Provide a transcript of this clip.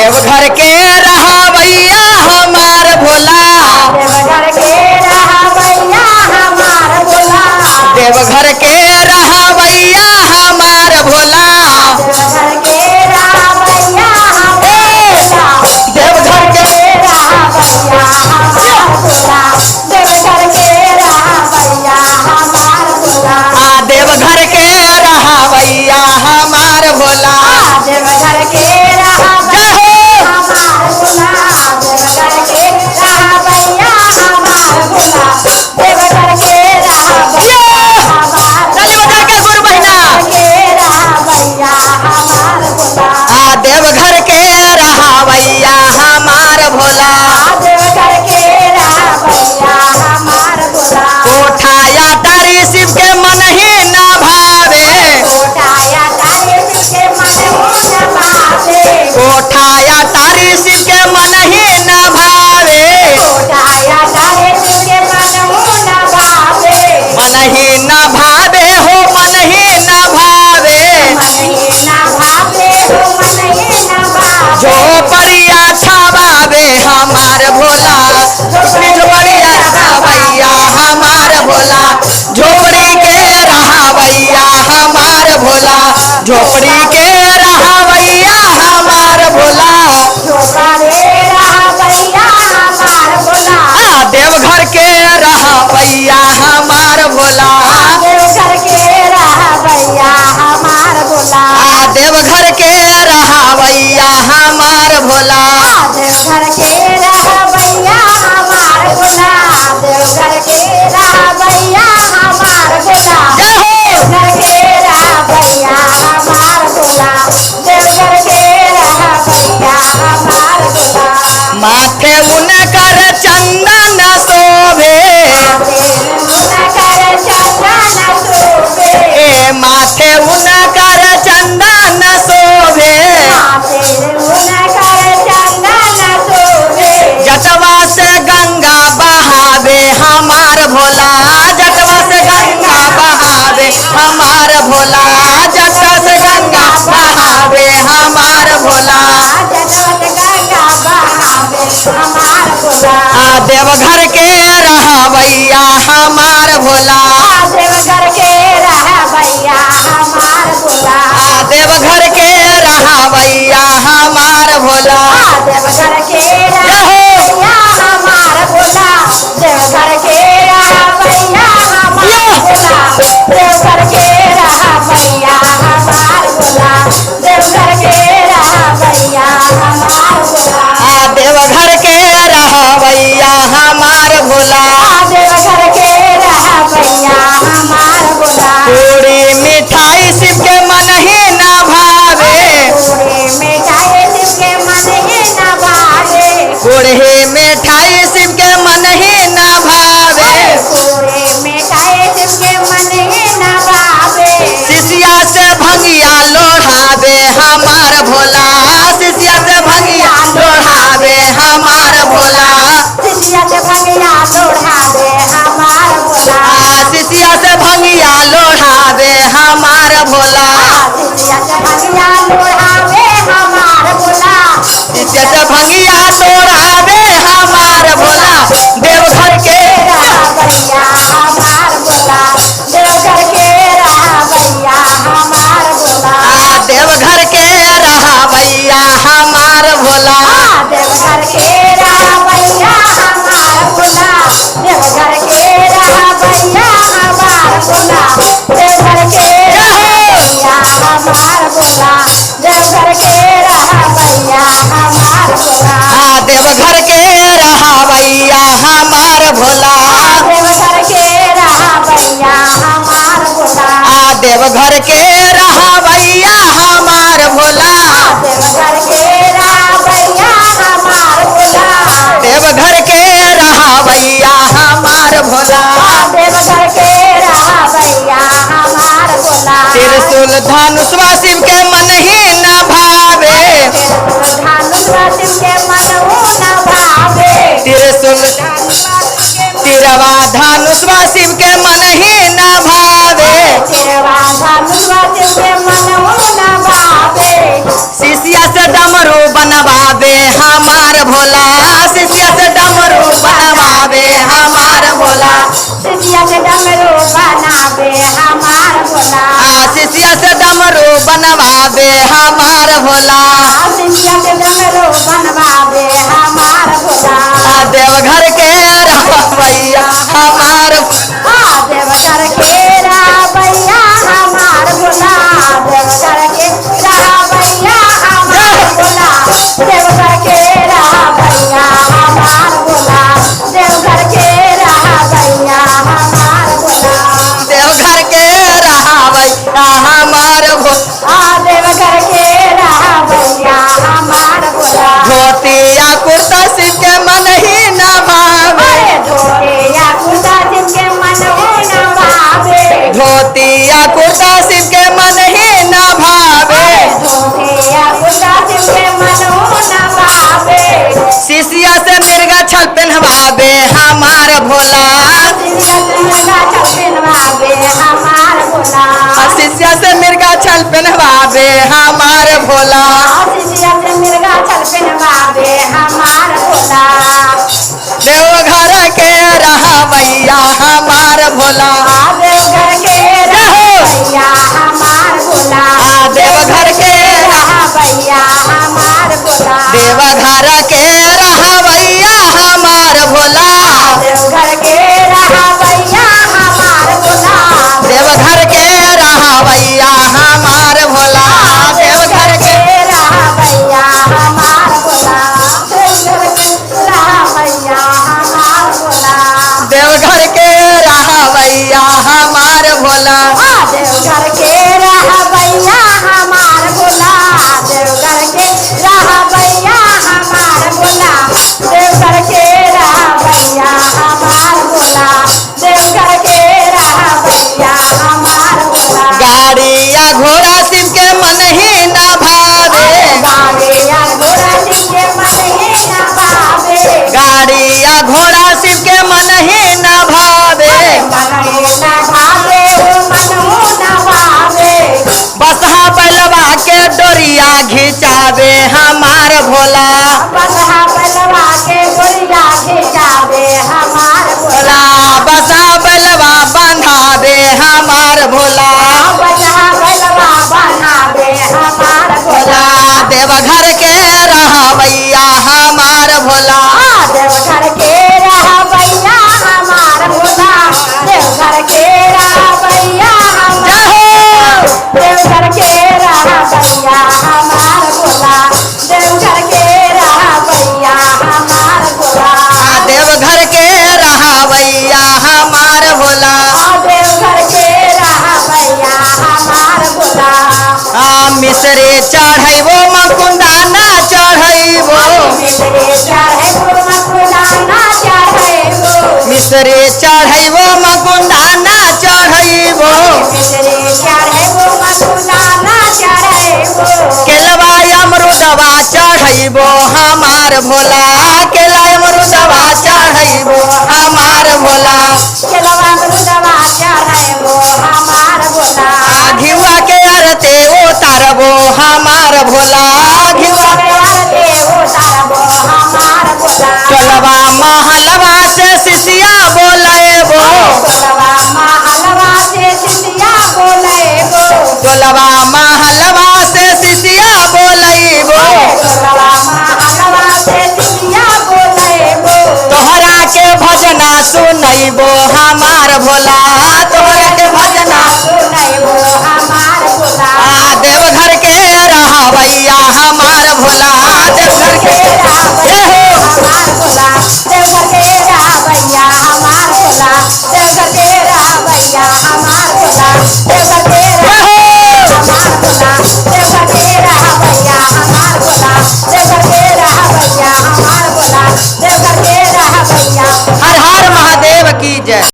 देवघर के रहवैया हमार भोला, देवघर के रहवैया हमार भोला, देवघर के रहवैया हमार भोला, देवघर के रहवैया हमार भोला, देवघर के रहवैया हमार भोला, देवघर के रहवैया हमार भोला, देवघर के रहवैया हमार भोला, देवघर के रहवैया हमार भोला, देवघर के रहवैया हमार भोला, देवघर के रहवैया हमार चलिए बजा के गुरु बहिना, के रहवैया हमार भोला, देवघर के रहवैया हमार भोला, देवघर के रहवैया हमार भोला, कोठाया तारी शिव के मन ही न भावे, कोटाया तारे शिव के मन हो न भावे, कोठाया तारी शिव के मन ही न भावे, कोटाया तारे शिव के मन हो न भावे, मन ही न भावे हो मन ही न भावे, मन ही न भावे हो मन ही न भावे, झोपड़िया छावावे हमार भोला, झोपड़िया छावैया हमार भोला, झोपड़ी के रहवैया हमार भोला, झोपड़ी के रहवैया हमार भोला, झोपड़े रहवैया हमार भोला, देवघर के रहवैया हमार भोला, देवघर के रहवैया हमार भोला, देवघर के रहवैया हमार भोला, देवघर के रहवैया हमार भोला, देवघर के रहवैया हमार भोला, जय हो देवघर के रहवैया हमार भोला, देवघर के रहवैया हमार भोला, माथे उनकर चंदन शोभे, कर चंदन शोभे, माथे उनकर चंदन शोभे, कर चंदन शोभे, जटवा से गंगा बहावे हमार भोला, जटवा से गंगा बहावे हमार भोला, जटवा से गंगा बहावे हमार भोला, जगत गंगा बहावे हमार भोला, देवघर के रहवैया हमार भोला, देवघर के रहवैया हमार भोला, देवघर के रहवैया हमार भोला, देवघर के रहवैया हमार भोला, देवघर के रहवैया हमार भोला, देवघर के रहवैया हमार भोला, देवघर के रहवैया हमार भोला, देवघर के रहवैया हमार भोला, देवघर के रहवैया हमार भोला, पूरी मिठाई शिव के मन ही न भावे, पूरे मिठाई शिव के मन ही न भावे, पूरी मिठाई शिव के मन ही न भावे, पूरे मिठाई शिव के मन ही न भावे, शिष्या से भंगिया लोढ़ावे हमार भोला, शिष्या से भंगिया लोढ़ावे हमार भोला, शिष्या से भंगिया लोढ़ावे हमार भोला, शिष्या से भंगिया लोढ़ावे हमार भोला, शिष्या से भंगिया लोढ़ावे हमार भोला, शिष्या से भंगिया लोढ़ावे हमार भोला, देवघर के रहवैया हमार भोला, देवघर के रहवैया हमार भोला, देवघर के रहवैया हमार भोला, देवघर के रहवैया हमार भोला, देवघर के रहवैया हमार भोला, देवघर के रहवैया हमार भोला, देवघर के रहवैया हमार भोला, देवघर के रहवैया हमार भोला, देवघर के रहवैया हमार भोला, देवघर के रहवैया हमार भोला, देवघर के रहवैया हमार भोला, देवघर के रहवैया हमार भोला, देवघर के रहवैया हमार भोला, त्रिशूल धनुषवा शिव के मन ही न भावे, धनुषवा शिव के मन हो न भावे, त्रिशूल तिरवा धनुषवा शिव के मन ही न भावे, धनुषवा शिव के मन हो न भावे, शिष्या से डमरू बनवावे भोला सिसिया से डमरू बनावे हमार भोला शिष्य से डमरू बनवावे हमार भोला सिसिया से डमरू बनवावे हमार भोला देवघर के रहवैया हमार देवघर के रावैया हमार भोला देवघर के रावैया हमार भोला देवघर के रावैया हमार भोला देवघर के रावैया हमार भोला देवघर के रहवैया हमार भोला देवघर के रावैया हमार भोला धोतिया कुर्ता शिव के मन ही न भावे धोतिया कुर्ता जिनके मन हो न भावे धोतिया कुर्ता शिव के मन ही न भावे धोतिया कुर्ता जिनके मन हो न भावे शिष्य से मिर्गा छल पहनवावे हमार भोला शिष्य से मिर्गा छल पहनवावे हमार भोला देवघर के रहवैया हमार भोला देवघर के रहवैया हमार भोला देवघर के रहवैया हमार भोला देवघर के रहवैया हमार भोला देवघर के रहवैया हमार भोला देवघर के रहवैया हमार भोला देवघर के रहवैया हमार भोला देवघर के रहवैया हमार भोला देवघर के रहवैया हमार भोला देवघर के रहवैया हमार भोला देवघर के रहवैया हमार भोला देवघर के रहवैया हमार भोला गाड़िया घोड़ा शिव के मन ही न भावे गाड़िया घोड़ा शिव के मन ही न भावे गाड़िया घोड़ा शिव के मन ही न भावे मन ही न भावे मन हो न भावे बसहा बैलवा के डोरिया घिचावे हमार भोला बसहा बलवा के गोरिया खिंचावे हमार भोला बसहा बैलवा बंधावे हमार भोला बसहा बलवा बनावे हमार भोला देवघर के रहवैया हमार भोला देवघर के रहवैया हमार भोला देवघर के रहवैया हमार देवघर के रहवैया हमार भोला देवघर के रहवैया हमार भोला देवघर के रहवैया हमार भोला देवघर के रहवैया हमार भोला मिसरे चढ़ैबो मकुंदा ना चढ़ैबो मिसरे चढ़ैबो मकुंदा ना चढ़ैबो केलवा अमरुदवा चढ़ैबो हमार भोला केला अमरुदवा चढ़ैबो हमार भोला घिउआ के अरते उतारबो हमार भोला घिउआ टोलवा महलवा से शिष्या बोलेबो टोलवा महलवा से शिष्या बोलेबो तोहरा के भजना सुनैबो हमार भोला तोहरा के भजना देवघर के रहवैया हमार भोला देवघर के देवघर के